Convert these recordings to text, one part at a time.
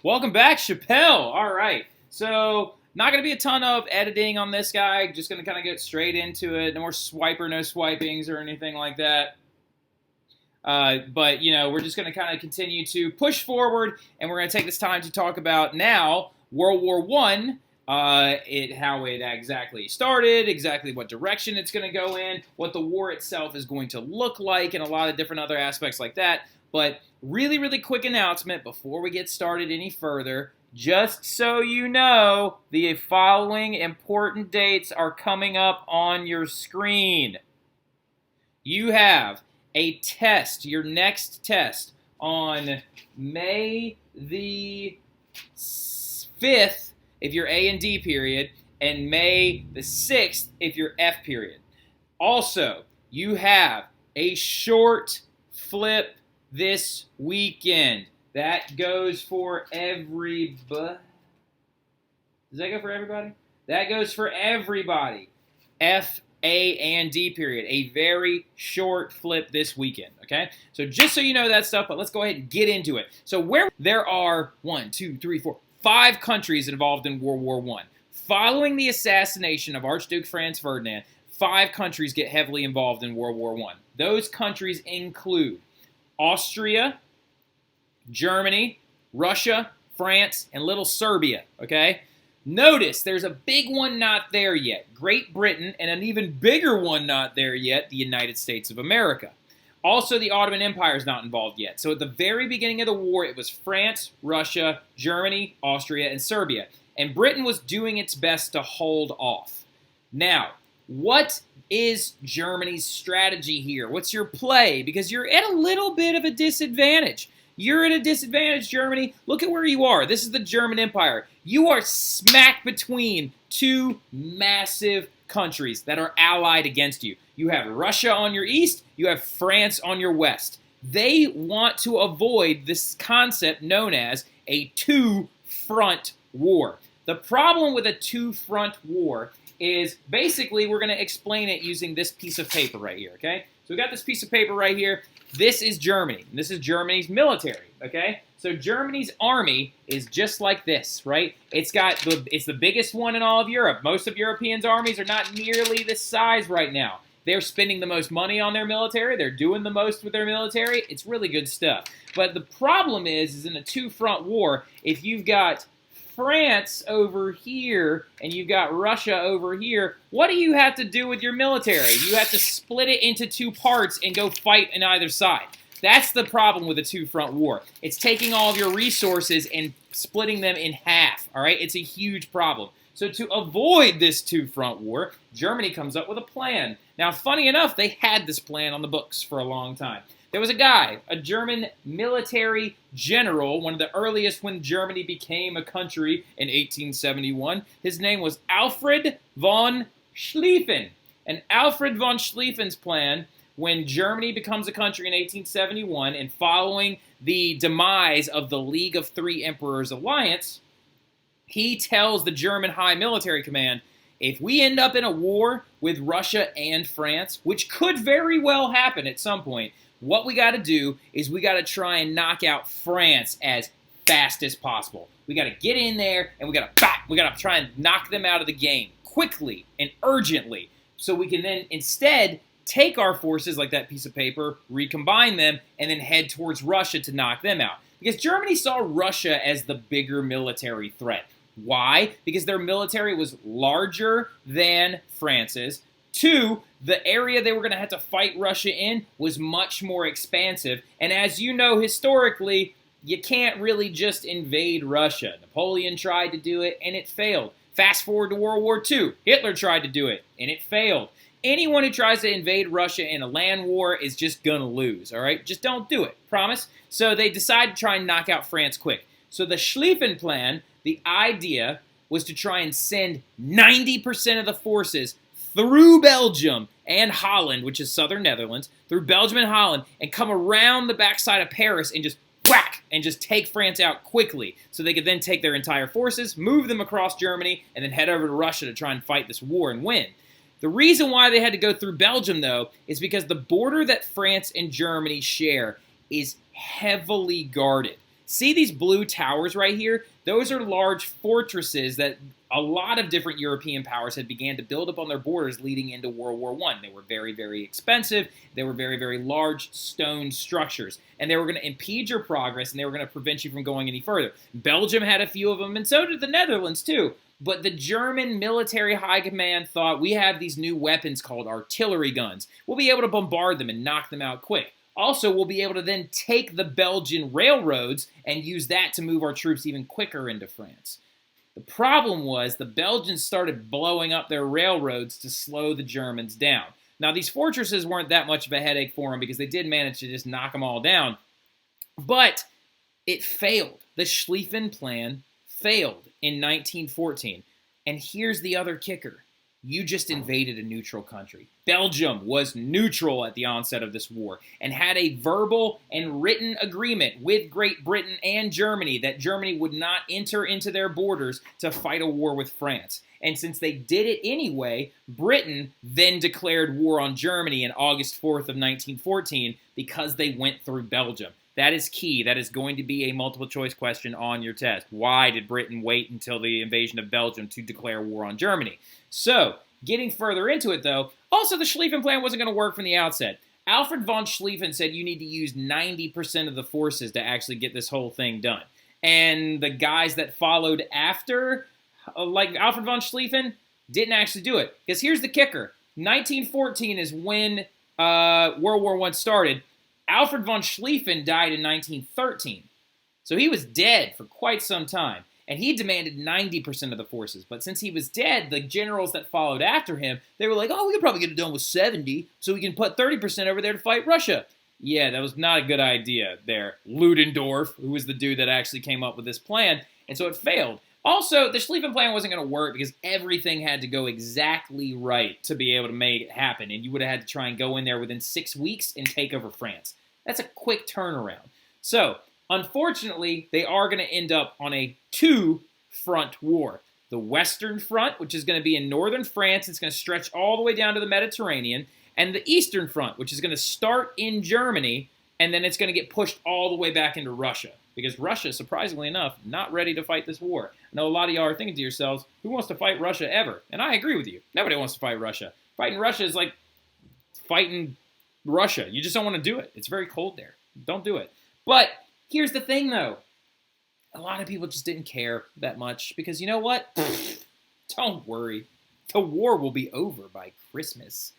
Welcome back, Chappelle. All right. So, not going to be a ton of editing on this guy. Just going to kind of get straight into it. No more swiper, no swipings or anything like that. But, we're just going to kind of continue to push forward, and we're going to take this time to talk about now World War I, how it exactly started, exactly what direction it's going to go in, what the war itself is going to look like, and a lot of different other aspects like that. But really, really quick announcement before we get started any further. Just so you know, the following important dates are coming up on your screen. You have a test, your next test, on May the 5th if you're A and D period, and May the 6th if you're F period. Also, you have a short flip this weekend. That goes for everybody. Does that go for everybody? That goes for everybody. F, A, and D period. A very short flip this weekend, okay? So just so you know that stuff, but let's go ahead and get into it. So there are 5 countries involved in World War I. Following the assassination of Archduke Franz Ferdinand, 5 countries get heavily involved in World War I. Those countries include Austria, Germany, Russia, France, and little Serbia, okay? Notice there's a big one not there yet, Great Britain, and an even bigger one not there yet, the United States of America. Also, the Ottoman Empire is not involved yet. So at the very beginning of the war, it was France, Russia, Germany, Austria, and Serbia. And Britain was doing its best to hold off. Now, what is Germany's strategy here? What's your play? Because you're at a little bit of a disadvantage. You're at a disadvantage, Germany. Look at where you are. This is the German Empire. You are smack between 2 massive countries that are allied against you. You have Russia on your east. You have France on your west. They want to avoid this concept known as a two-front war. The problem with a two-front war is basically we're going to explain it using this piece of paper right here, okay? So we got this piece of paper right here. This is Germany. This is Germany's military, okay? So Germany's army is just like this, right? It's the biggest one in all of Europe. Most of Europeans' armies are not nearly this size right now. They're spending the most money on their military. They're doing the most with their military. It's really good stuff. But the problem is in a two-front war, if you've got France over here and you've got Russia over here, what do you have to do with your military? You have to split it into 2 parts and go fight on either side. That's the problem with a two-front war. It's taking all of your resources and splitting them in half, all right? It's a huge problem. So to avoid this two-front war, Germany comes up with a plan. Now, funny enough, they had this plan on the books for a long time. There was a guy, a German military general, one of the earliest when Germany became a country in 1871. His name was Alfred von Schlieffen. And Alfred von Schlieffen's plan, when Germany becomes a country in 1871 and following the demise of the League of Three Emperors alliance, he tells the German High Military Command, if we end up in a war with Russia and France, which could very well happen at some point, what we got to do is we got to try and knock out France as fast as possible. We got to get in there and we got to try and knock them out of the game quickly and urgently, so we can then instead take our forces like that piece of paper, recombine them, and then head towards Russia to knock them out. Because Germany saw Russia as the bigger military threat. Why? Because their military was larger than France's. 2, the area they were going to have to fight Russia in was much more expansive. And as you know, historically, you can't really just invade Russia. Napoleon tried to do it, and it failed. Fast forward to World War II. Hitler tried to do it, and it failed. Anyone who tries to invade Russia in a land war is just going to lose, all right? Just don't do it, promise? So they decided to try and knock out France quick. So the Schlieffen plan, the idea was to try and send 90% of the forces through Belgium and Holland, which is southern Netherlands, through Belgium and Holland, and come around the backside of Paris and just whack, and just take France out quickly, so they could then take their entire forces, move them across Germany, and then head over to Russia to try and fight this war and win. The reason why they had to go through Belgium, though, is because the border that France and Germany share is heavily guarded. See these blue towers right here? Those are large fortresses that a lot of different European powers had began to build up on their borders leading into World War I. They were very, very expensive. They were very, very large stone structures. And they were going to impede your progress, and they were going to prevent you from going any further. Belgium had a few of them, and so did the Netherlands, too. But the German military high command thought, we have these new weapons called artillery guns. We'll be able to bombard them and knock them out quick. Also, we'll be able to then take the Belgian railroads and use that to move our troops even quicker into France. The problem was the Belgians started blowing up their railroads to slow the Germans down. Now, these fortresses weren't that much of a headache for them because they did manage to just knock them all down. But it failed. The Schlieffen Plan failed in 1914. And here's the other kicker. You just invaded a neutral country. Belgium was neutral at the onset of this war and had a verbal and written agreement with Great Britain and Germany that Germany would not enter into their borders to fight a war with France. And since they did it anyway, Britain then declared war on Germany on August 4th of 1914 because they went through Belgium. That is key. That is going to be a multiple choice question on your test. Why did Britain wait until the invasion of Belgium to declare war on Germany? So, getting further into it though, also the Schlieffen Plan wasn't going to work from the outset. Alfred von Schlieffen said you need to use 90% of the forces to actually get this whole thing done. And the guys that followed after, like Alfred von Schlieffen, didn't actually do it. Because here's the kicker. 1914 is when World War I started. Alfred von Schlieffen died in 1913. So he was dead for quite some time. And he demanded 90% of the forces. But since he was dead, the generals that followed after him, they were like, oh, we could probably get it done with 70, so we can put 30% over there to fight Russia. Yeah, that was not a good idea there. Ludendorff, who was the dude that actually came up with this plan, and so it failed. Also, the Schlieffen Plan wasn't going to work because everything had to go exactly right to be able to make it happen, and you would have had to try and go in there within 6 weeks and take over France. That's a quick turnaround. So, unfortunately, they are going to end up on a two-front war. The Western Front, which is going to be in northern France, it's going to stretch all the way down to the Mediterranean, and the Eastern Front, which is going to start in Germany, and then it's going to get pushed all the way back into Russia. Because Russia, surprisingly enough, not ready to fight this war. I know a lot of y'all are thinking to yourselves, who wants to fight Russia ever? And I agree with you. Nobody wants to fight Russia. Fighting Russia is like fighting Russia. You just don't want to do it. It's very cold there. Don't do it. But here's the thing, though. A lot of people just didn't care that much because you know what? Don't worry. The war will be over by Christmas.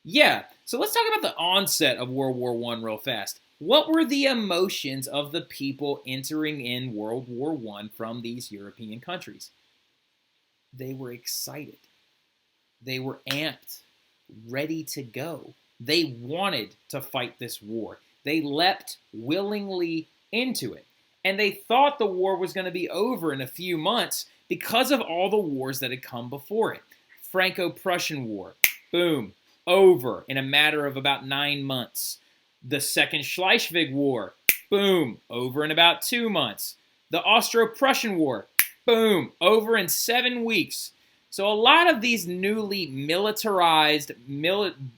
Yeah, so let's talk about the onset of World War I real fast. What were the emotions of the people entering in World War I from these European countries? They were excited. They were amped, ready to go. They wanted to fight this war. They leapt willingly into it. And they thought the war was going to be over in a few months because of all the wars that had come before it. Franco-Prussian War, boom, over in a matter of about 9 months. The Second Schleswig War, boom, over in about 2 months. The Austro-Prussian War, boom, over in 7 weeks. So a lot of these newly militarized,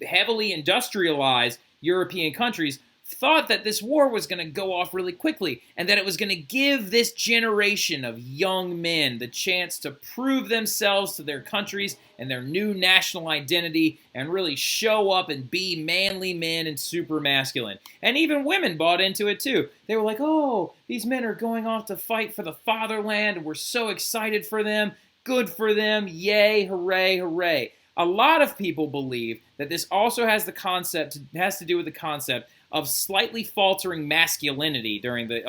heavily industrialized European countries thought that this war was going to go off really quickly and that it was going to give this generation of young men the chance to prove themselves to their countries and their new national identity and really show up and be manly men and super masculine. And even women bought into it too. They were like, oh, these men are going off to fight for the fatherland and we're so excited for them. Good for them. Yay, hooray, hooray. A lot of people believe that this also has to do with the concept of slightly faltering masculinity during the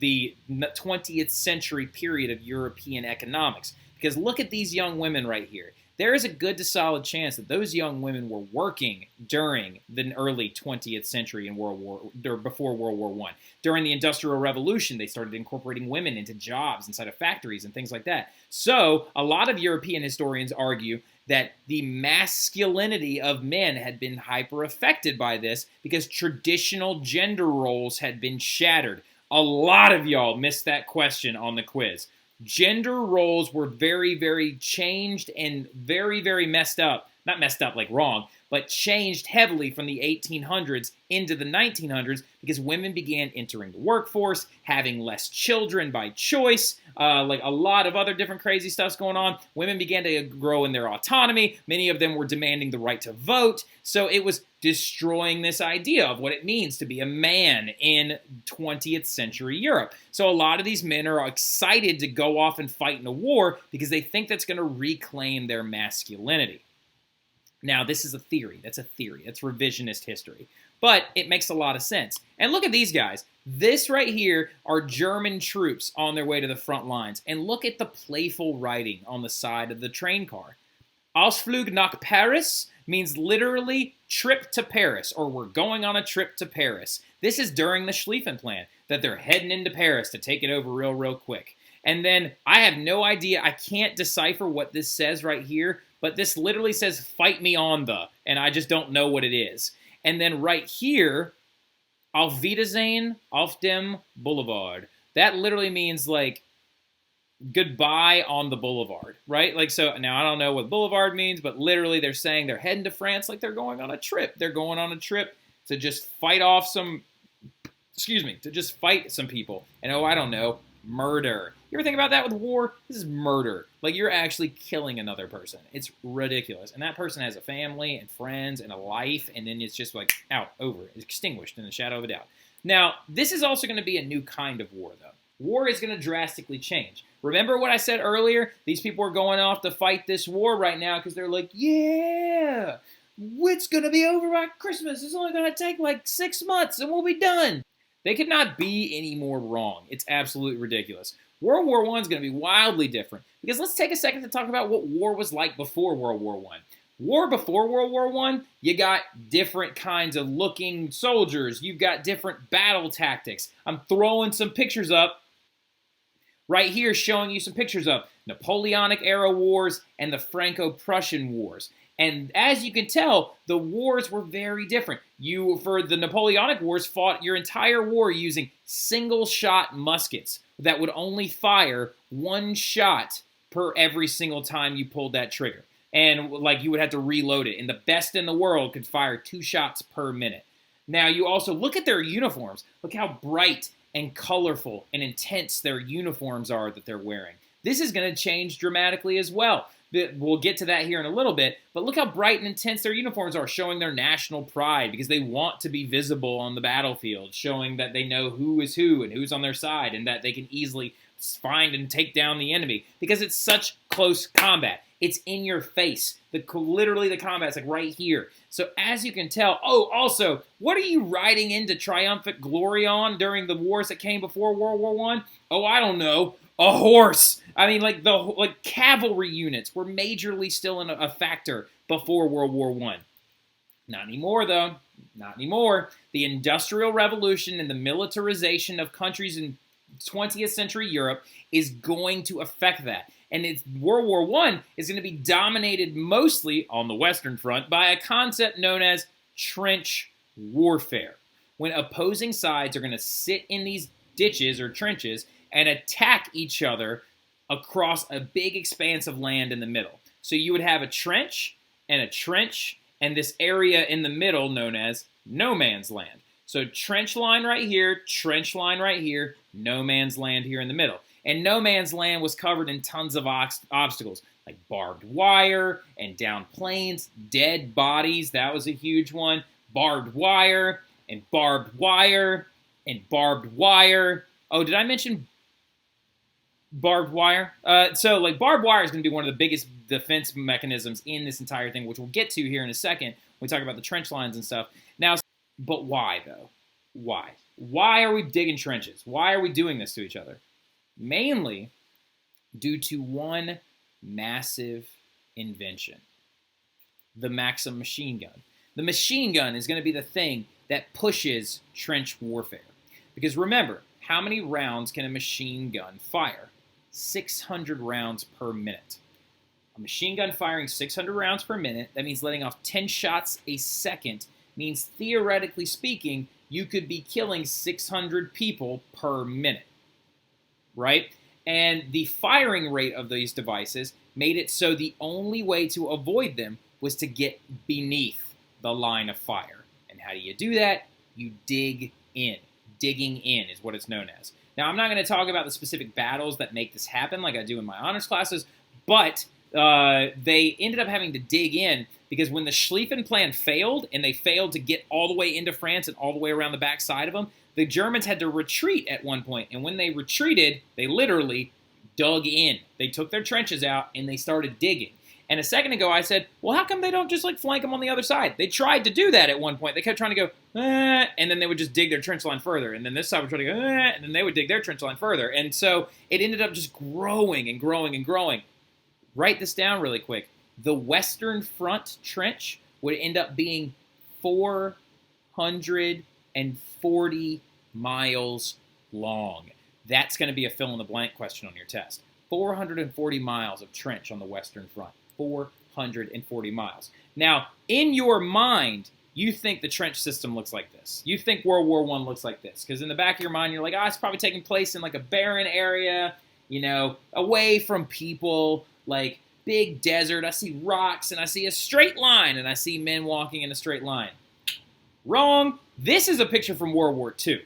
20th century period of European economics. Because look at these young women right here. There is a good to solid chance that those young women were working during the early 20th century in before World War I. During the Industrial Revolution, they started incorporating women into jobs inside of factories and things like that. So a lot of European historians argue that the masculinity of men had been hyper-affected by this because traditional gender roles had been shattered. A lot of y'all missed that question on the quiz. Gender roles were very, very changed and very, very messed up. Not messed up like wrong, but changed heavily from the 1800s into the 1900s because women began entering the workforce, having less children by choice, like a lot of other different crazy stuff's going on. Women began to grow in their autonomy. Many of them were demanding the right to vote. So it was destroying this idea of what it means to be a man in 20th century Europe. So a lot of these men are excited to go off and fight in a war because they think that's going to reclaim their masculinity. Now, this is a theory. That's a theory. That's revisionist history. But it makes a lot of sense. And look at these guys. This right here are German troops on their way to the front lines. And look at the playful writing on the side of the train car. Ausflug nach Paris means literally trip to Paris, or we're going on a trip to Paris. This is during the Schlieffen Plan, that they're heading into Paris to take it over real quick. And then I have no idea. I can't decipher what this says right here. But this literally says, fight me on the, and I just don't know what it is. And then right here, Auf Wiedersehen auf dem Boulevard. That literally means, like, goodbye on the boulevard, right? Like, so, now I don't know what boulevard means, but literally they're saying they're heading to France like they're going on a trip. They're going on a trip to just fight off some, to just fight some people. And, oh, I don't know, murder. You ever think about that with war? This is murder. Like, you're actually killing another person. It's ridiculous. And that person has a family and friends and a life, and then it's just like out, over, extinguished in the shadow of a doubt. Now, this is also going to be a new kind of war, though. War is going to drastically change. Remember what I said earlier? These people are going off to fight this war right now because they're like, yeah, it's going to be over by Christmas. It's only going to take like 6 months and we'll be done. They could not be any more wrong. It's absolutely ridiculous. World War I is going to be wildly different because let's take a second to talk about what war was like before World War I. War before World War I, you got different kinds of looking soldiers. You've got different battle tactics. I'm throwing some pictures up right here showing you some pictures of Napoleonic era wars and the Franco-Prussian wars. And as you can tell, the wars were very different. You, for the Napoleonic Wars, fought your entire war using single-shot muskets that would only fire one shot per every single time you pulled that trigger. And, like, you would have to reload it. And the best in the world could fire 2 shots per minute. Now, you also look at their uniforms. Look how bright and colorful and intense their uniforms are that they're wearing. This is going to change dramatically as well. We'll get to that here in a little bit, but look how bright and intense their uniforms are, showing their national pride because they want to be visible on the battlefield, showing that they know who is who and who's on their side and that they can easily find and take down the enemy because it's such close combat. It's in your face. Literally the combat's like right here. So as you can tell, oh, also, what are you riding into triumphant glory on during the wars that came before World War I? Oh, I don't know. A horse. I mean, like cavalry units were majorly still a factor before World War I. Not anymore, though. Not anymore. The Industrial Revolution and the militarization of countries in 20th century Europe is going to affect that. And World War I is going to be dominated mostly on the Western Front by a concept known as trench warfare, when opposing sides are going to sit in these ditches or trenches and attack each other across a big expanse of land in the middle. So you would have a trench, and this area in the middle known as no man's land. So trench line right here, no man's land here in the middle. And no man's land was covered in tons of obstacles, like barbed wire and down planes, dead bodies, that was a huge one, barbed wire and barbed wire and barbed wire. Oh, did I mention barbed wire? So, like, barbed wire is going to be one of the biggest defense mechanisms in this entire thing, which we'll get to here in a second when we talk about the trench lines and stuff. Now, but why, though? Why? Why are we digging trenches? Why are we doing this to each other? Mainly due to one massive invention, the Maxim machine gun. The machine gun is going to be the thing that pushes trench warfare. Because remember, how many rounds can a machine gun fire? 600 rounds per minute. A machine gun firing 600 rounds per minute, that means letting off 10 shots a second, means theoretically speaking, you could be killing 600 people per minute, right? And the firing rate of these devices made it so the only way to avoid them was to get beneath the line of fire. And how do you do that? You dig in. Digging in is what it's known as. Now, I'm not going to talk about the specific battles that make this happen like I do in my honors classes, but they ended up having to dig in because when the Schlieffen plan failed, and they failed to get all the way into France and all the way around the back side of them, the Germans had to retreat at one point. And when they retreated, they literally dug in. They took their trenches out, and they started digging. And a second ago, I said, well, how come they don't just, like, flank them on the other side? They tried to do that at one point. They kept trying to go, and then they would just dig their trench line further. And then this side would try to go, and then they would dig their trench line further. And so it ended up just growing and growing and growing. Write this down really quick. The Western Front trench would end up being 440 miles long. That's going to be a fill-in-the-blank question on your test. 440 miles of trench on the Western Front. 440 miles. Now, in your mind, you think the trench system looks like this. You think World War I looks like this. Because in the back of your mind, you're like, it's probably taking place in like a barren area, you know, away from people, like big desert. I see rocks, and I see a straight line, and I see men walking in a straight line. Wrong. This is a picture from World War II.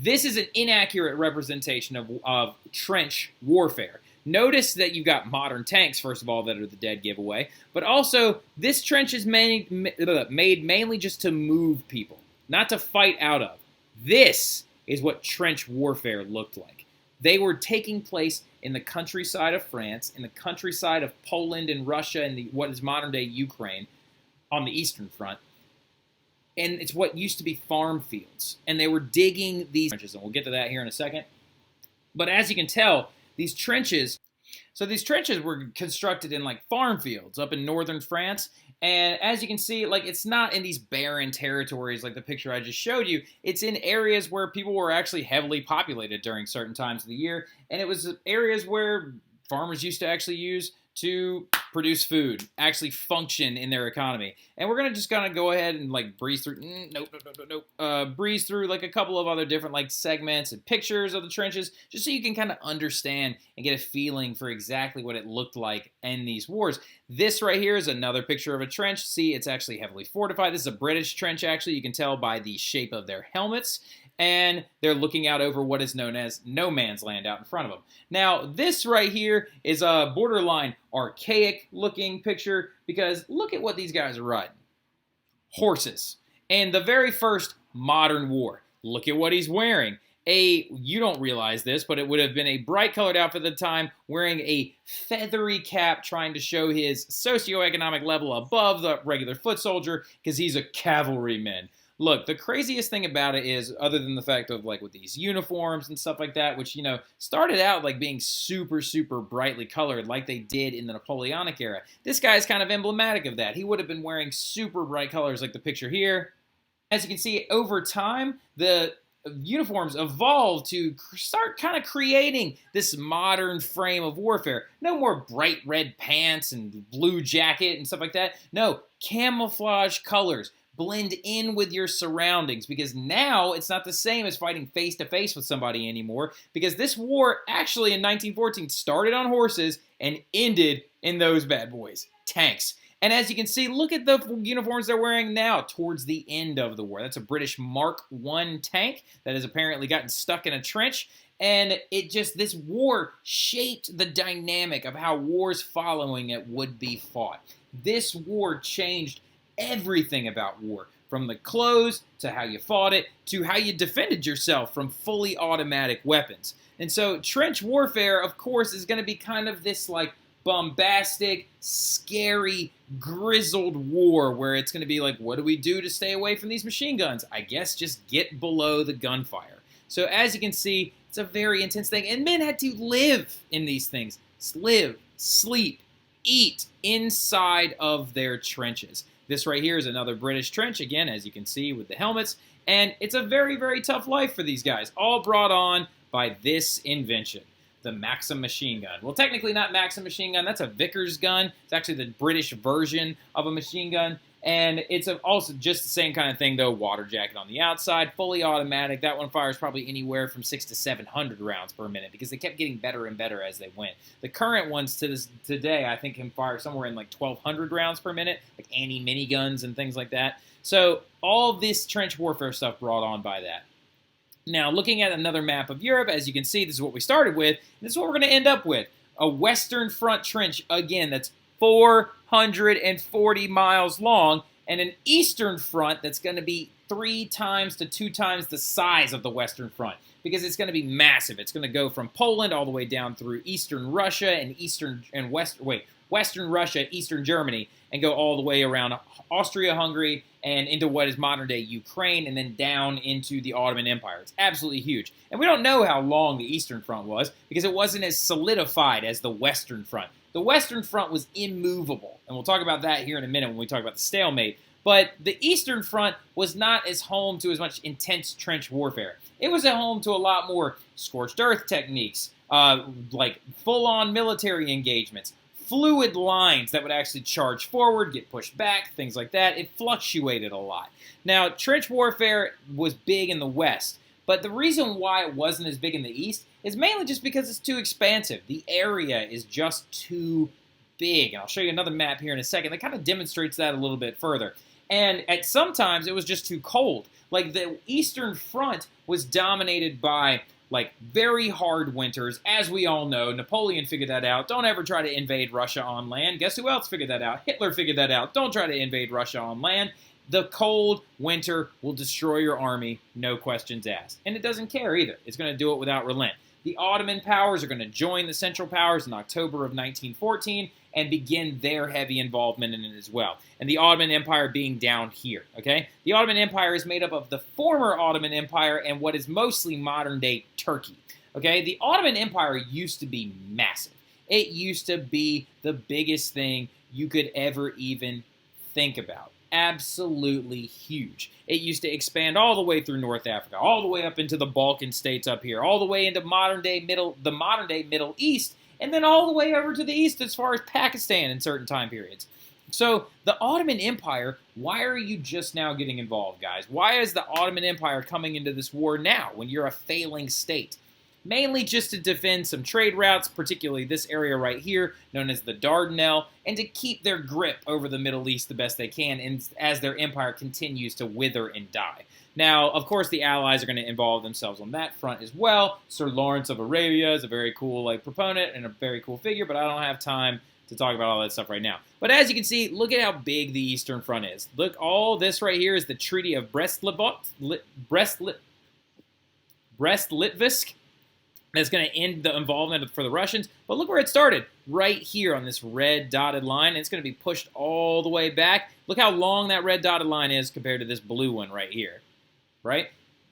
This is an inaccurate representation of trench warfare. Notice that you've got modern tanks, first of all, that are the dead giveaway. But also, this trench is made mainly just to move people, not to fight out of. This is what trench warfare looked like. They were taking place in the countryside of France, in the countryside of Poland and Russia, and what is modern-day Ukraine on the Eastern Front. And it's what used to be farm fields. And they were digging these trenches, and we'll get to that here in a second. But as you can tell, these trenches were constructed in like farm fields up in northern France. And as you can see, like it's not in these barren territories like the picture I just showed you. It's in areas where people were actually heavily populated during certain times of the year. And it was areas where farmers used to actually use to produce food, actually function in their economy. And we're just going to go ahead and like breeze through, breeze through like a couple of other different like segments and pictures of the trenches, just so you can kind of understand and get a feeling for exactly what it looked like in these wars. This right here is another picture of a trench. See, it's actually heavily fortified. This is a British trench, actually. You can tell by the shape of their helmets. And they're looking out over what is known as no man's land out in front of them. Now, this right here is a borderline archaic-looking picture because look at what these guys are riding. Horses. And the very first modern war. Look at what he's wearing. You don't realize this, but it would have been a bright-colored outfit at the time, wearing a feathery cap trying to show his socioeconomic level above the regular foot soldier because he's a cavalryman. Look, the craziest thing about it is, other than the fact of like with these uniforms and stuff like that, which, you know, started out like being super, super brightly colored like they did in the Napoleonic era. This guy is kind of emblematic of that. He would have been wearing super bright colors like the picture here. As you can see, over time, the uniforms evolved to start kind of creating this modern frame of warfare. No more bright red pants and blue jacket and stuff like that. No, camouflage colors. Blend in with your surroundings, because now it's not the same as fighting face-to-face with somebody anymore, because this war actually in 1914 started on horses and ended in those bad boys, tanks. And as you can see, look at the uniforms they're wearing now towards the end of the war. That's a British Mark I tank that has apparently gotten stuck in a trench. And this war shaped the dynamic of how wars following it would be fought. This war changed everything about war, from the clothes to how you fought it to how you defended yourself from fully automatic weapons. And so trench warfare, of course, is going to be kind of this like bombastic, scary, grizzled war where it's going to be like, what do we do to stay away from these machine guns? I guess just get below the gunfire. So as you can see, it's a very intense thing. And men had to live in these things. Live, sleep, eat inside of their trenches. This right here is another British trench, again, as you can see with the helmets. And it's a very, very tough life for these guys, all brought on by this invention, the Maxim machine gun. Well, technically not Maxim machine gun. That's a Vickers gun. It's actually the British version of a machine gun. And it's also just the same kind of thing, though. Water jacket on the outside, fully automatic. That one fires probably anywhere from 600 to 700 rounds per minute because they kept getting better and better as they went. The current ones today, I think, can fire somewhere in like 1,200 rounds per minute, like anti-miniguns and things like that. So all this trench warfare stuff brought on by that. Now, looking at another map of Europe, as you can see, this is what we started with. This is what we're going to end up with. A Western Front trench, again, that's 440 miles long, and an Eastern Front that's going to be 3 times to 2 times the size of the Western Front, because it's going to be massive. It's going to go from Poland all the way down through Eastern Russia and Western Russia, Eastern Germany, and go all the way around Austria-Hungary and into what is modern-day Ukraine, and then down into the Ottoman Empire. It's absolutely huge. And we don't know how long the Eastern Front was, because it wasn't as solidified as the Western Front. The Western Front was immovable, and we'll talk about that here in a minute when we talk about the Stalemate. But the Eastern Front was not as home to as much intense trench warfare. It was at home to a lot more scorched earth techniques, like full-on military engagements, fluid lines that would actually charge forward, get pushed back, things like that. It fluctuated a lot. Now, trench warfare was big in the West, but the reason why it wasn't as big in the East is mainly just because it's too expansive. The area is just too big. And I'll show you another map here in a second that kind of demonstrates that a little bit further. And at sometimes it was just too cold. Like the Eastern Front was dominated by like very hard winters, as we all know. Napoleon figured that out. Don't ever try to invade Russia on land. Guess who else figured that out? Hitler figured that out. Don't try to invade Russia on land. The cold winter will destroy your army, no questions asked. And it doesn't care either. It's going to do it without relent. The Ottoman powers are going to join the Central Powers in October of 1914 and begin their heavy involvement in it as well. And the Ottoman Empire being down here, okay? The Ottoman Empire is made up of the former Ottoman Empire and what is mostly modern-day Turkey, okay? The Ottoman Empire used to be massive. It used to be the biggest thing you could ever even think about. Absolutely huge. It used to expand all the way through North Africa, all the way up into the Balkan states up here, all the way into the modern day Middle East, and then all the way over to the east as far as Pakistan in certain time periods. So the Ottoman Empire, why are you just now getting involved, guys? Why is the Ottoman Empire coming into this war now when you're a failing state? Mainly just to defend some trade routes, particularly this area right here, known as the Dardanelles, and to keep their grip over the Middle East the best they can as their empire continues to wither and die. Now, of course, the Allies are going to involve themselves on that front as well. Sir Lawrence of Arabia is a very cool proponent and a very cool figure, but I don't have time to talk about all that stuff right now. But as you can see, look at how big the Eastern Front is. Look, all this right here is the Treaty of Brest-Litovsk. That's going to end the involvement for the Russians. But look where it started, right here on this red dotted line. And it's going to be pushed all the way back. Look how long that red dotted line is compared to this blue one right here, right?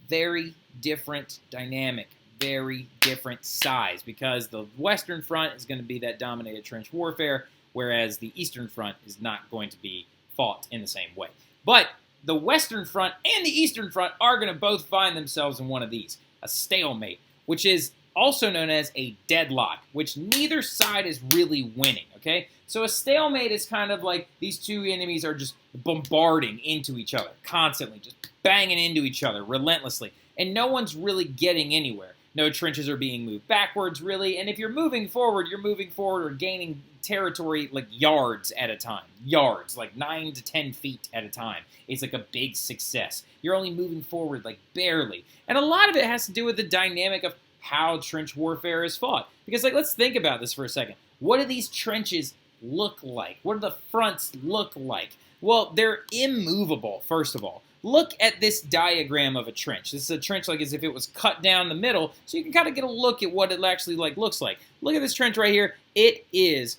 Very different dynamic, very different size, because the Western Front is going to be that dominated trench warfare, whereas the Eastern Front is not going to be fought in the same way. But the Western Front and the Eastern Front are going to both find themselves in one of these, a stalemate, which is also known as a deadlock, which neither side is really winning, okay? So a stalemate is kind of like these two enemies are just bombarding into each other constantly, just banging into each other relentlessly, and no one's really getting anywhere. No trenches are being moved backwards, really, and if you're moving forward or gaining territory like yards at a time. Yards, like 9 to 10 feet at a time. It's like a big success. You're only moving forward like barely. And a lot of it has to do with the dynamic of how trench warfare is fought. Because let's think about this for a second. What do these trenches look like? What do the fronts look like? Well, they're immovable, first of all. Look at this diagram of a trench. This is a trench like as if it was cut down the middle, so you can kind of get a look at what it actually looks like. Look at this trench right here. It is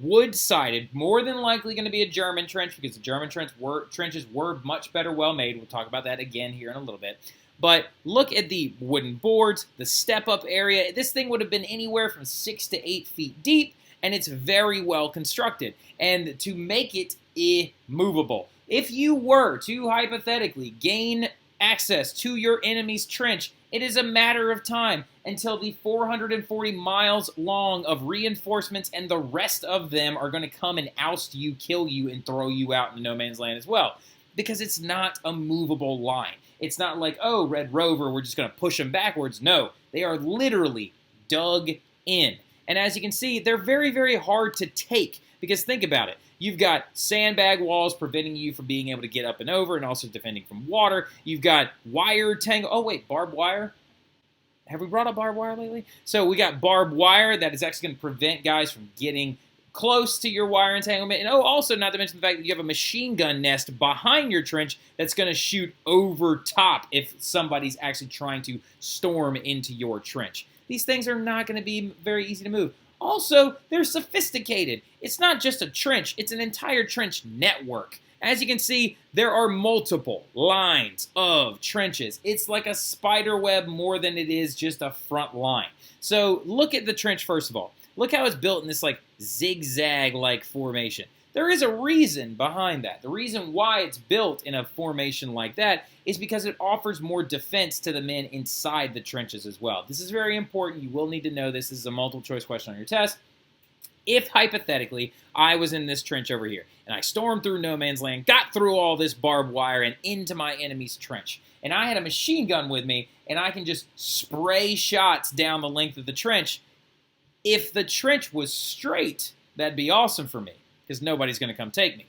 wood-sided, more than likely going to be a German trench, because the German trenches were much better well-made. We'll talk about that again here in a little bit. But look at the wooden boards, the step-up area. This thing would have been anywhere from 6 to 8 feet deep, and it's very well constructed. And to make it immovable, if you were to hypothetically gain access to your enemy's trench, it is a matter of time until the 440 miles long of reinforcements and the rest of them are going to come and oust you, kill you, and throw you out into no man's land as well. Because it's not a movable line. It's not like, oh, Red Rover, we're just going to push them backwards. No, they are literally dug in. And as you can see, they're very, very hard to take. Because think about it. You've got sandbag walls preventing you from being able to get up and over and also defending from water. You've got wire tangle. Oh, wait, barbed wire? Have we brought up barbed wire lately? So we got barbed wire that is actually going to prevent guys from getting close to your wire entanglement. And also not to mention the fact that you have a machine gun nest behind your trench that's going to shoot over top if somebody's actually trying to storm into your trench. These things are not going to be very easy to move. Also, they're sophisticated. It's not just a trench, it's an entire trench network. As you can see, there are multiple lines of trenches. It's like a spider web more than it is just a front line. So look at the trench first of all. Look how it's built in this like zigzag-like formation. There is a reason behind that. The reason why it's built in a formation like that is because it offers more defense to the men inside the trenches as well. This is very important. You will need to know this. This is a multiple choice question on your test. If, hypothetically, I was in this trench over here, and I stormed through no man's land, got through all this barbed wire and into my enemy's trench, and I had a machine gun with me, and I can just spray shots down the length of the trench, if the trench was straight, that'd be awesome for me, because nobody's going to come take me.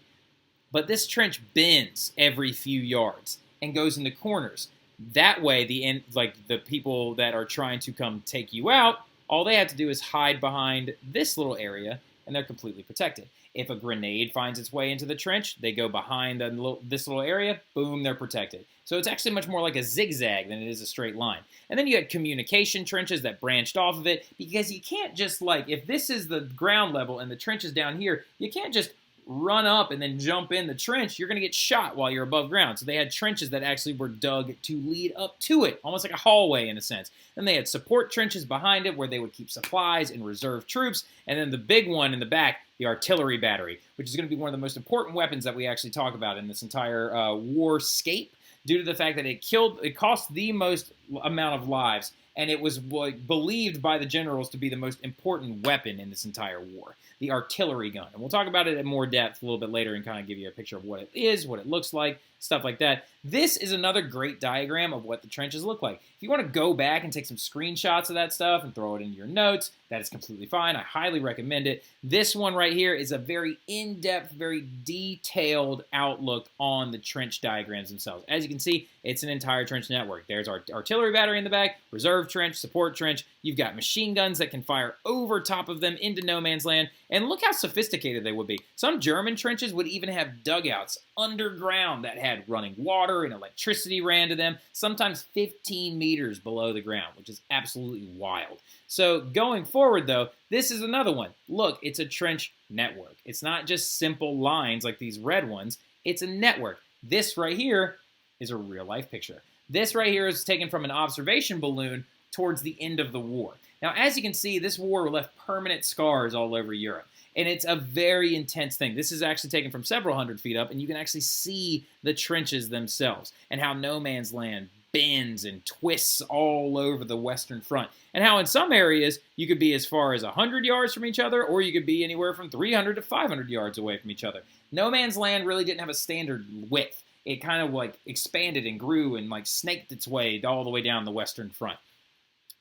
But this trench bends every few yards and goes into corners. That way, the people that are trying to come take you out, all they have to do is hide behind this little area, and they're completely protected. If a grenade finds its way into the trench, they go behind this little area, boom, they're protected. So it's actually much more like a zigzag than it is a straight line. And then you had communication trenches that branched off of it, because you can't just if this is the ground level and the trench is down here, you can't just run up and then jump in the trench. You're going to get shot while you're above ground. So they had trenches that actually were dug to lead up to it, almost like a hallway in a sense. Then they had support trenches behind it where they would keep supplies and reserve troops. And then the big one in the back, the artillery battery, which is going to be one of the most important weapons that we actually talk about in this entire warscape, due to the fact that it cost the most amount of lives, and it was believed by the generals to be the most important weapon in this entire war, the artillery gun. And we'll talk about it in more depth a little bit later and kind of give you a picture of what it is, what it looks like, stuff like that. This is another great diagram of what the trenches look like. If you want to go back and take some screenshots of that stuff and throw it into your notes, that is completely fine. I highly recommend it. This one right here is a very in-depth, very detailed outlook on the trench diagrams themselves. As you can see, it's an entire trench network. There's our artillery battery in the back, reserve trench, support trench. You've got machine guns that can fire over top of them into no man's land. And look how sophisticated they would be. Some German trenches would even have dugouts underground that had running water and electricity ran to them, sometimes 15 meters below the ground, which is absolutely wild. So going forward, though, this is another one. Look, it's a trench network. It's not just simple lines like these red ones. It's a network. This right here is a real-life picture. This right here is taken from an observation balloon towards the end of the war. Now, as you can see, this war left permanent scars all over Europe. And it's a very intense thing. This is actually taken from several hundred feet up, and you can actually see the trenches themselves and how no man's land bends and twists all over the Western Front. And how in some areas, you could be as far as 100 yards from each other, or you could be anywhere from 300 to 500 yards away from each other. No man's land really didn't have a standard width. It kind of expanded and grew and snaked its way all the way down the Western Front.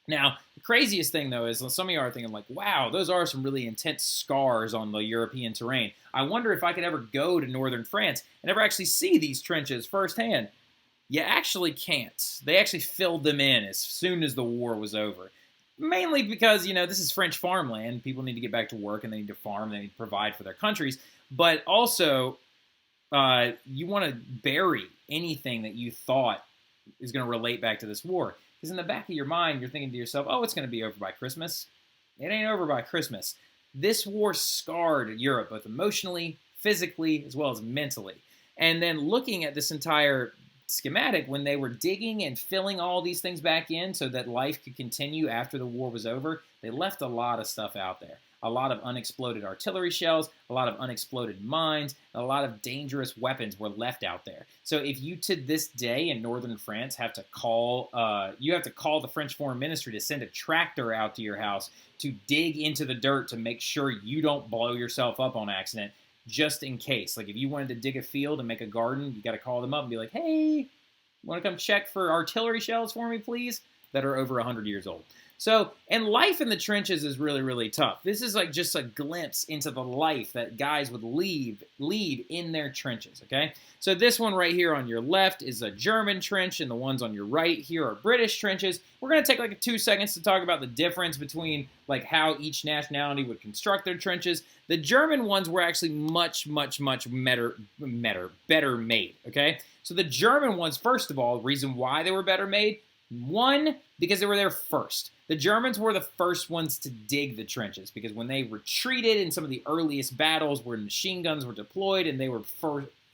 Now, the craziest thing, though, is some of you are thinking, wow, those are some really intense scars on the European terrain. I wonder if I could ever go to northern France and ever actually see these trenches firsthand. You actually can't. They actually filled them in as soon as the war was over. Mainly because, this is French farmland. People need to get back to work, and they need to farm, they need to provide for their countries. But also, you want to bury anything that you thought is going to relate back to this war. Because in the back of your mind, you're thinking to yourself, oh, it's going to be over by Christmas. It ain't over by Christmas. This war scarred Europe, both emotionally, physically, as well as mentally. And then looking at this entire schematic, when they were digging and filling all these things back in so that life could continue after the war was over, they left a lot of stuff out there. A lot of unexploded artillery shells, a lot of unexploded mines, and a lot of dangerous weapons were left out there. So if you, to this day in northern France, have to call the French Foreign Ministry to send a tractor out to your house to dig into the dirt to make sure you don't blow yourself up on accident, just in case. If you wanted to dig a field and make a garden, you got to call them up and be like, hey, want to come check for artillery shells for me, please? That are over 100 years old. So, and life in the trenches is really, really tough. This is like just a glimpse into the life that guys would lead in their trenches, okay? So this one right here on your left is a German trench, and the ones on your right here are British trenches. We're going to take like 2 seconds to talk about the difference between like how each nationality would construct their trenches. The German ones were actually much better made, okay? So the German ones, first of all, the reason why they were better made, one, because they were there first. The Germans were the first ones to dig the trenches because when they retreated in some of the earliest battles where machine guns were deployed and they were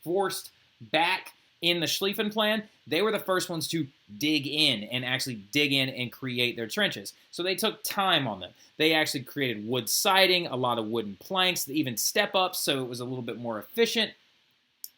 forced back in the Schlieffen Plan, they were the first ones to dig in and create their trenches. So they took time on them. They actually created wood siding, a lot of wooden planks, even step-ups, so it was a little bit more efficient.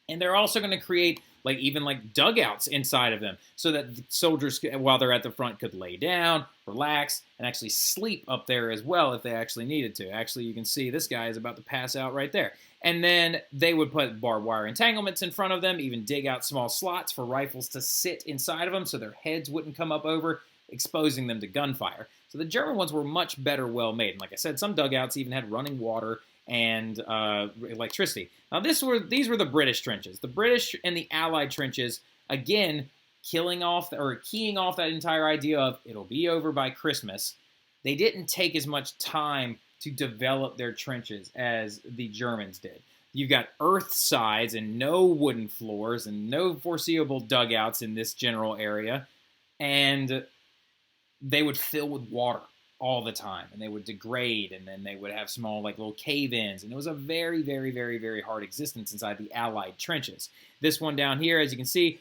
And they're also going to create even dugouts inside of them so that the soldiers, while they're at the front, could lay down, relax, and actually sleep up there as well if they actually needed to. Actually, you can see this guy is about to pass out right there. And then they would put barbed wire entanglements in front of them, even dig out small slots for rifles to sit inside of them so their heads wouldn't come up over, exposing them to gunfire. So the German ones were much better well made. And like I said, some dugouts even had running water and electricity. Now these were the British trenches. The British and the Allied trenches, again, keying off that entire idea of it'll be over by Christmas. They didn't take as much time to develop their trenches as the Germans did. You've got earth sides and no wooden floors and no foreseeable dugouts in this general area, and they would fill with water all the time, and they would degrade, and then they would have small little cave-ins, and it was a very, very, very, very hard existence inside the Allied trenches. This one down here, as you can see,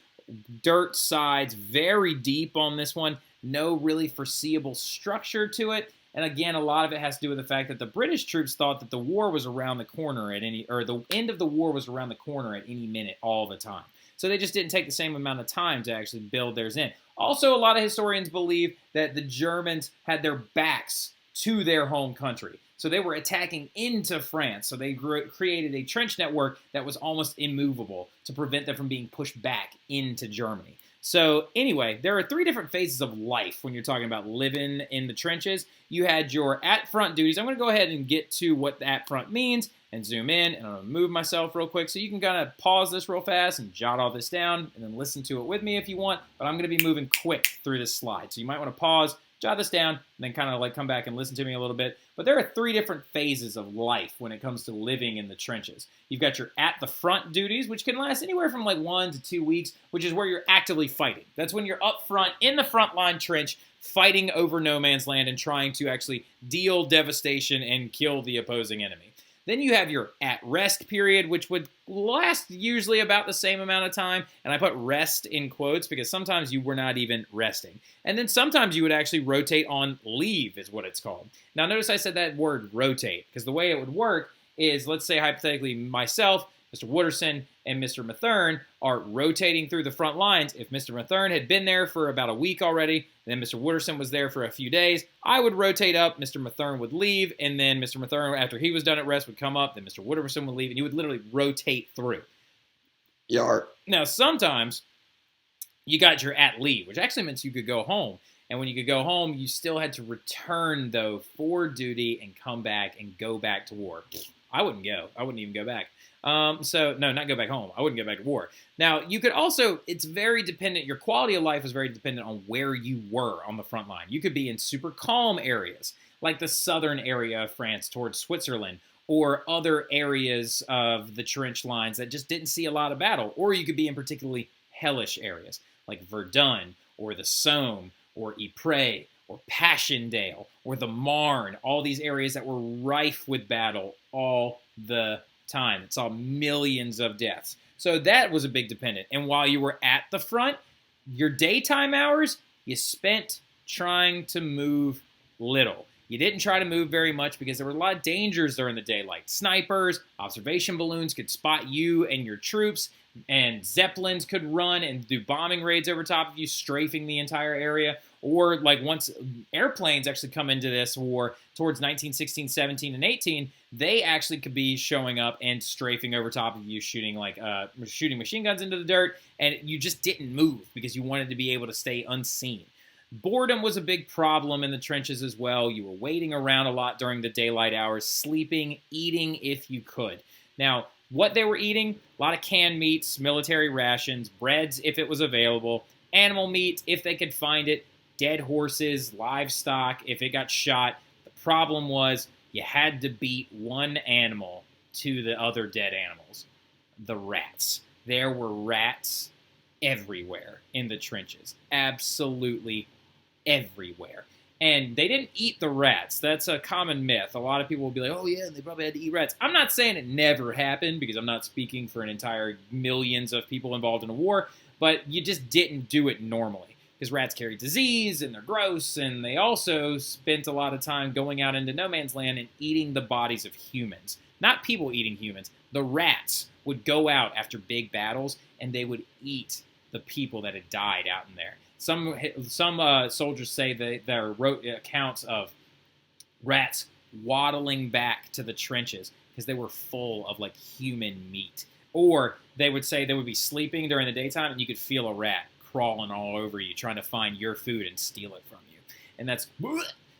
dirt sides, very deep on this one, no really foreseeable structure to it, and again, a lot of it has to do with the fact that the British troops thought that the war was around the corner the end of the war was around the corner at any minute all the time. So they just didn't take the same amount of time to actually build theirs in. Also, a lot of historians believe that the Germans had their backs to their home country. So they were attacking into France. So they created a trench network that was almost immovable to prevent them from being pushed back into Germany. So anyway, there are 3 different phases of life when you're talking about living in the trenches. You had your at-front duties. I'm going to go ahead and get to what the at-front means and zoom in, and I'm going to move myself real quick so you can kind of pause this real fast and jot all this down and then listen to it with me if you want, but I'm going to be moving quick through this slide. So you might want to pause, jot this down, and then kind of come back and listen to me a little bit. But there are 3 different phases of life when it comes to living in the trenches. You've got your at-the-front duties, which can last anywhere from 1 to 2 weeks, which is where you're actively fighting. That's when you're up front in the front line trench fighting over no man's land and trying to actually deal devastation and kill the opposing enemy. Then you have your at-rest period, which would last usually about the same amount of time. And I put rest in quotes because sometimes you were not even resting. And then sometimes you would actually rotate on leave is what it's called. Now notice I said that word rotate because the way it would work is, let's say hypothetically myself, Mr. Wooderson, and Mr. Mathern are rotating through the front lines. If Mr. Mathern had been there for about a week already, then Mr. Wooderson was there for a few days, I would rotate up, Mr. Mathern would leave, and then Mr. Mathern, after he was done at rest, would come up, then Mr. Wooderson would leave, and you would literally rotate through. Yar. Now, sometimes you got your at leave, which actually meant you could go home. And when you could go home, you still had to return, though, for duty and come back and go back to war. I wouldn't go. I wouldn't even go back. No, not go back home. I wouldn't go back to war. Now, you could also, it's very dependent, your quality of life is very dependent on where you were on the front line. You could be in super calm areas, like the southern area of France towards Switzerland, or other areas of the trench lines that just didn't see a lot of battle. Or you could be in particularly hellish areas, like Verdun, or the Somme, or Ypres, or Passchendaele, or the Marne, all these areas that were rife with battle all the time. It saw millions of deaths. So that was a big dependent. And while you were at the front, your daytime hours, you spent trying to move little. You didn't try to move very much because there were a lot of dangers during the day, like snipers, observation balloons could spot you and your troops, and Zeppelins could run and do bombing raids over top of you, strafing the entire area. Or once airplanes actually come into this war towards 1916, 17, and 18, they actually could be showing up and strafing over top of you, shooting machine guns into the dirt, and you just didn't move because you wanted to be able to stay unseen. Boredom was a big problem in the trenches as well. You were waiting around a lot during the daylight hours, sleeping, eating if you could. Now, what they were eating, a lot of canned meats, military rations, breads if it was available, animal meat if they could find it, dead horses, livestock if it got shot. The problem was you had to beat one animal to the other dead animals, the rats. There were rats everywhere in the trenches, absolutely everywhere. And they didn't eat the rats. That's a common myth. A lot of people will be like, oh yeah, they probably had to eat rats. I'm not saying it never happened because I'm not speaking for an entire millions of people involved in a war, but you just didn't do it normally because rats carry disease and they're gross, and they also spent a lot of time going out into no man's land and eating the bodies of humans. Not people eating humans. The rats would go out after big battles and they would eat the people that had died out in there. Some soldiers say that there wrote accounts of rats waddling back to the trenches because they were full of like human meat. Or they would say they would be sleeping during the daytime and you could feel a rat crawling all over you trying to find your food and steal it from you. And that's...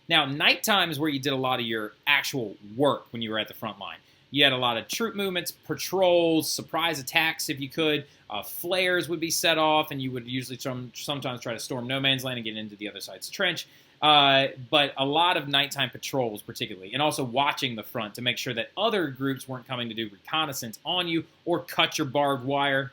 Now, nighttime is where you did a lot of your actual work when you were at the front line. You had a lot of troop movements, patrols, surprise attacks if you could. Flares would be set off, and you would usually sometimes try to storm no man's land and get into the other side's trench. But a lot of nighttime patrols particularly, and also watching the front to make sure that other groups weren't coming to do reconnaissance on you or cut your barbed wire.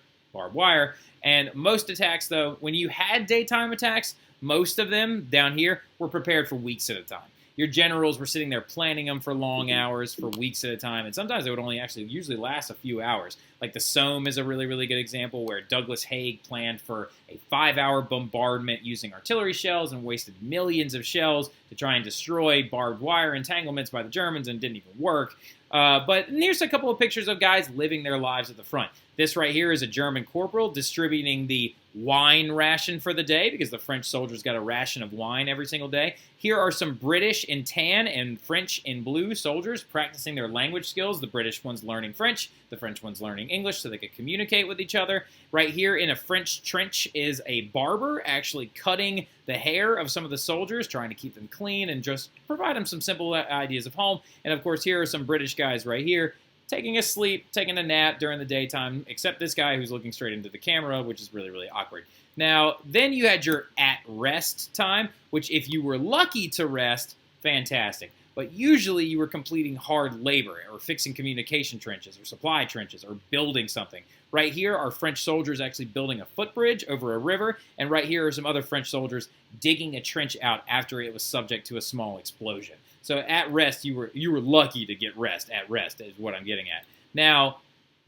And most attacks, though, when you had daytime attacks, most of them down here were prepared for weeks at a time. Your generals were sitting there planning them for long hours, for weeks at a time, and sometimes they would only actually usually last a few hours. Like the Somme is a really, really good example where Douglas Haig planned for a 5-hour bombardment using artillery shells and wasted millions of shells to try and destroy barbed wire entanglements by the Germans, and didn't even work. But here's a couple of pictures of guys living their lives at the front. This right here is a German corporal distributing the wine ration for the day because the French soldiers got a ration of wine every single day. Here are some British in tan and French in blue soldiers practicing their language skills. The British one's learning French, the French one's learning English so they could communicate with each other. Right here in a French trench is a barber actually cutting the hair of some of the soldiers, trying to keep them clean and just provide them some simple ideas of home. And of course, here are some British guys right here taking a sleep, taking a nap during the daytime, except this guy who's looking straight into the camera, which is really, really awkward. Now, then you had your at-rest time, which if you were lucky to rest, fantastic. But usually you were completing hard labor or fixing communication trenches or supply trenches or building something. Right here are French soldiers actually building a footbridge over a river, and right here are some other French soldiers digging a trench out after it was subject to a small explosion. So at rest, you were lucky to get rest. At rest is what I'm getting at. Now,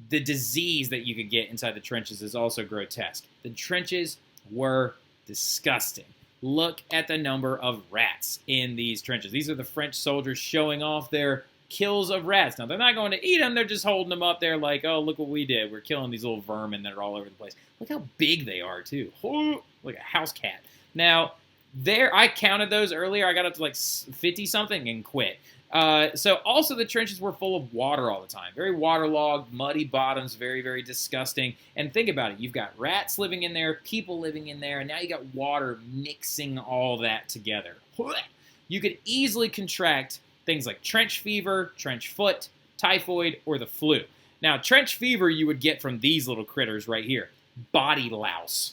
the disease that you could get inside the trenches is also grotesque. The trenches were disgusting. Look at the number of rats in these trenches. These are the French soldiers showing off their kills of rats. Now, they're not going to eat them. They're just holding them up there like, oh, look what we did. We're killing these little vermin that are all over the place. Look how big they are, too. Like a house cat. Now, I counted those earlier. I got up to like 50-something and quit. So also the trenches were full of water all the time. Very waterlogged, muddy bottoms, very, very disgusting. And think about it. You've got rats living in there, people living in there, and now you got water mixing all that together. You could easily contract things like trench fever, trench foot, typhoid, or the flu. Now, trench fever you would get from these little critters right here. Body louse,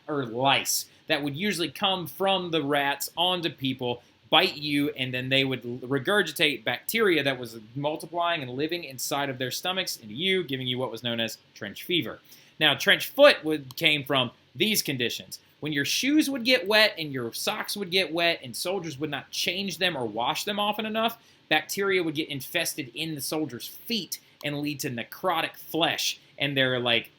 or lice, that would usually come from the rats onto people, bite you, and then they would regurgitate bacteria that was multiplying and living inside of their stomachs into you, giving you what was known as trench fever. Now, trench foot came from these conditions. When your shoes would get wet and your socks would get wet and soldiers would not change them or wash them often enough, bacteria would get infested in the soldiers' feet and lead to necrotic flesh and their like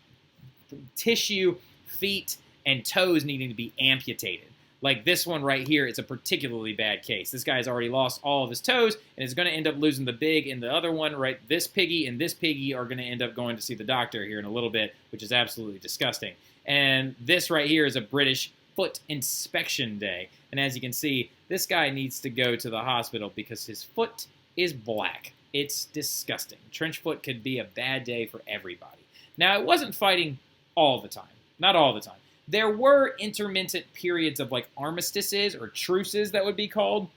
tissue, feet, and toes needing to be amputated. Like this one right here, it's a particularly bad case. This guy's already lost all of his toes and is going to end up losing the big, and the other one, right, this piggy and this piggy are going to end up going to see the doctor here in a little bit, which is absolutely disgusting. And this right here is a British foot inspection day. And as you can see, this guy needs to go to the hospital because his foot is black. It's disgusting. Trench foot could be a bad day for everybody. Now, it wasn't fighting all the time. Not all the time. There were intermittent periods of like armistices or truces that would be called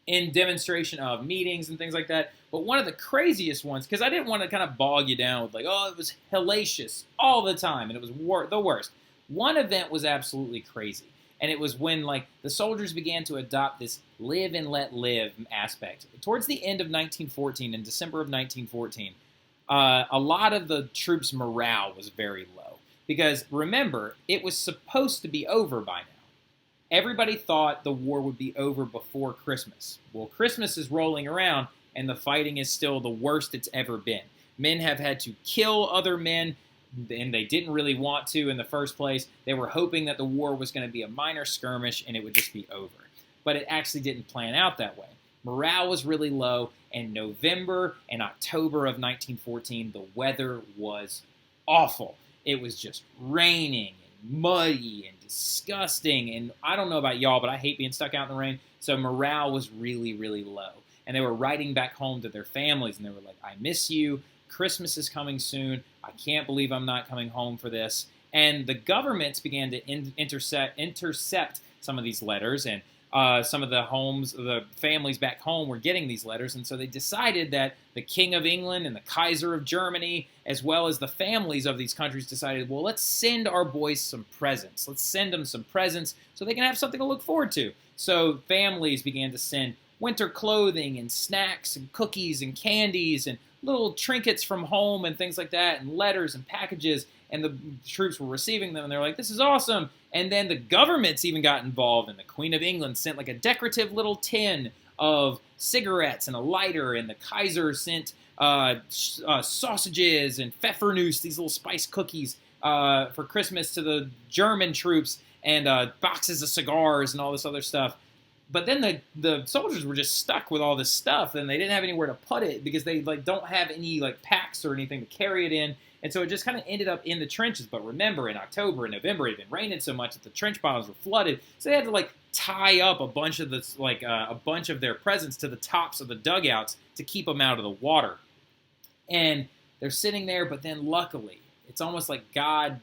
in demonstration of meetings and things like that. But one of the craziest ones, because I didn't want to kind of bog you down with like, oh, it was hellacious all the time, and it was the worst. One event was absolutely crazy, and it was when like the soldiers began to adopt this live and let live aspect. Towards the end of 1914, in December of 1914, a lot of the troops' morale was very low. Because remember, it was supposed to be over by now. Everybody thought the war would be over before Christmas. Well, Christmas is rolling around, and the fighting is still the worst it's ever been. Men have had to kill other men, and they didn't really want to in the first place. They were hoping that the war was going to be a minor skirmish, and it would just be over. But it actually didn't plan out that way. Morale was really low, and November and October of 1914, the weather was awful. It was just raining and muddy and disgusting, and I don't know about y'all, but I hate being stuck out in the rain, so morale was really, really low. And they were writing back home to their families, and they were like, I miss you, Christmas is coming soon, I can't believe I'm not coming home for this. And the governments began to intercept some of these letters, and some of the families back home were getting these letters, and so they decided that the King of England and the Kaiser of Germany, as well as the families of these countries, decided, well, let's send our boys some presents. Let's send them some presents so they can have something to look forward to. So families began to send winter clothing and snacks and cookies and candies and little trinkets from home and things like that, and letters and packages, and the troops were receiving them, and they're like, this is awesome. And then the governments even got involved, and the Queen of England sent like a decorative little tin of cigarettes and a lighter, and the Kaiser sent sausages and Pfeffernuss, these little spice cookies for Christmas to the German troops, and boxes of cigars and all this other stuff. But then the soldiers were just stuck with all this stuff, and they didn't have anywhere to put it because they like don't have any like packs or anything to carry it in. And so it just kind of ended up in the trenches. But remember, in October and November, it had been raining so much that the trench bottoms were flooded. So they had to like tie up a bunch of this, like a bunch of their presents to the tops of the dugouts to keep them out of the water. And they're sitting there, but then luckily, it's almost like God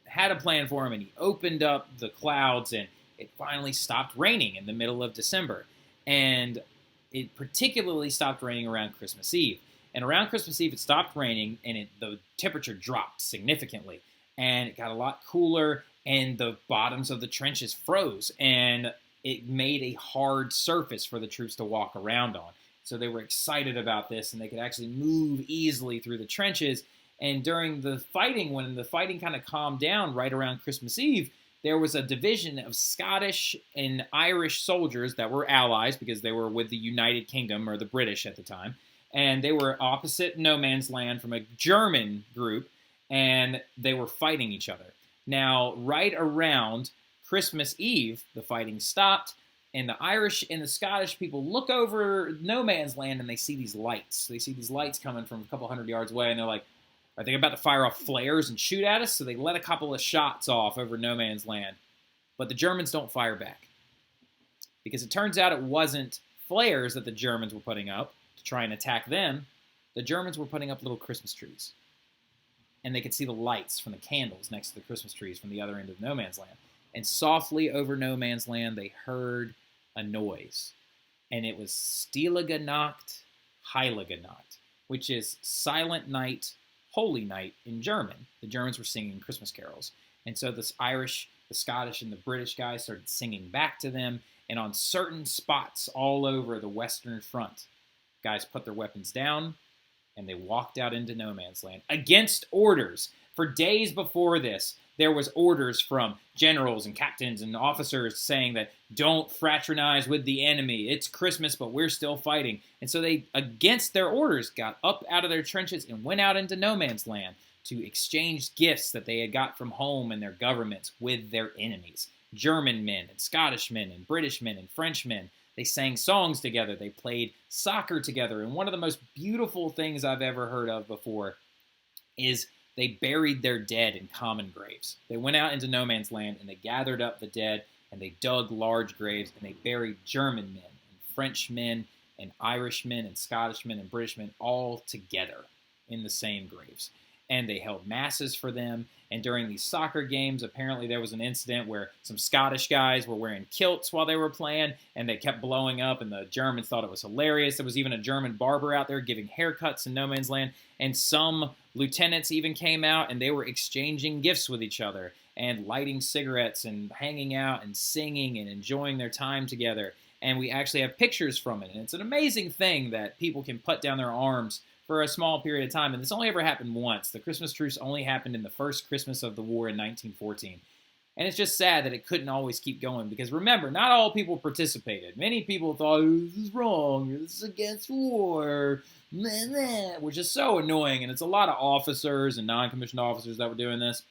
had a plan for them, and He opened up the clouds, and it finally stopped raining in the middle of December. And it particularly stopped raining around Christmas Eve. And around Christmas Eve, it stopped raining, and the temperature dropped significantly. And it got a lot cooler, and the bottoms of the trenches froze. And it made a hard surface for the troops to walk around on. So they were excited about this, and they could actually move easily through the trenches. And during the fighting, when the fighting kind of calmed down right around Christmas Eve, there was a division of Scottish and Irish soldiers that were allies because they were with the United Kingdom, or the British at the time. And they were opposite no man's land from a German group, and they were fighting each other. Now, right around Christmas Eve, the fighting stopped, and the Irish and the Scottish people look over no man's land, and they see these lights. They see these lights coming from a couple hundred yards away, and they're like, are they about to fire off flares and shoot at us? So they let a couple of shots off over no man's land. But the Germans don't fire back. Because it turns out it wasn't flares that the Germans were putting up to try and attack them. The Germans were putting up little Christmas trees. And they could see the lights from the candles next to the Christmas trees from the other end of no man's land. And softly over no man's land, they heard a noise. And it was Stille Nacht, Heilige Nacht, which is Silent Night, Holy Night in German. The Germans were singing Christmas carols. And so the Irish, the Scottish, and the British guys started singing back to them. And on certain spots all over the Western Front, guys put their weapons down, and they walked out into no man's land against orders. For days before this, there was orders from generals and captains and officers saying that don't fraternize with the enemy. It's Christmas, but we're still fighting. And so they, against their orders, got up out of their trenches and went out into no man's land to exchange gifts that they had got from home and their governments with their enemies. German men and Scottish men and British men and French men. They sang songs together. They played soccer together. And one of the most beautiful things I've ever heard of before is they buried their dead in common graves. They went out into no man's land, and they gathered up the dead, and they dug large graves, and they buried German men and French men and Irish men and Scottish men and British men all together in the same graves. and they held masses for them. And during these soccer games, apparently there was an incident where some Scottish guys were wearing kilts while they were playing, and they kept blowing up, and the Germans thought it was hilarious. There was even a German barber out there giving haircuts in no man's land, and some lieutenants even came out, and they were exchanging gifts with each other and lighting cigarettes and hanging out and singing and enjoying their time together. And we actually have pictures from it, and it's an amazing thing that people can put down their arms for a small period of time. And this only ever happened once. The Christmas Truce only happened in the first Christmas of the war in 1914. And it's just sad that it couldn't always keep going, because remember, not all people participated. Many people thought, oh, this is wrong, this is against war, which is so annoying. And it's a lot of officers and non-commissioned officers that were doing this.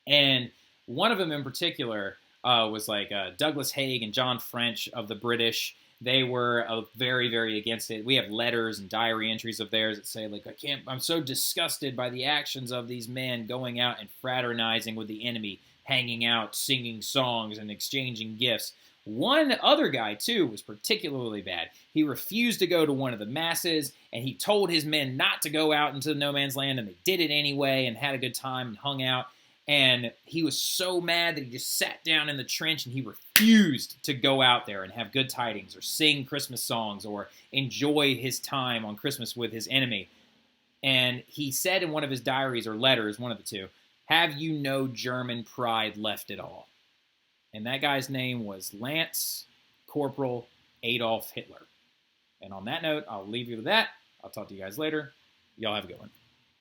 And one of them in particular was like Douglas Haig and John French of the British. They were very, very against it. We have letters and diary entries of theirs that say, like, I'm so disgusted by the actions of these men going out and fraternizing with the enemy, hanging out, singing songs, and exchanging gifts. One other guy, too, was particularly bad. He refused to go to one of the masses, and he told his men not to go out into no man's land, and they did it anyway and had a good time and hung out. And he was so mad that he just sat down in the trench and he refused to go out there and have good tidings or sing Christmas songs or enjoy his time on Christmas with his enemy. And he said in one of his diaries or letters, one of the two, "Have you no German pride left at all?" And that guy's name was Lance Corporal Adolf Hitler. And on that note, I'll leave you with that. I'll talk to you guys later. Y'all have a good one.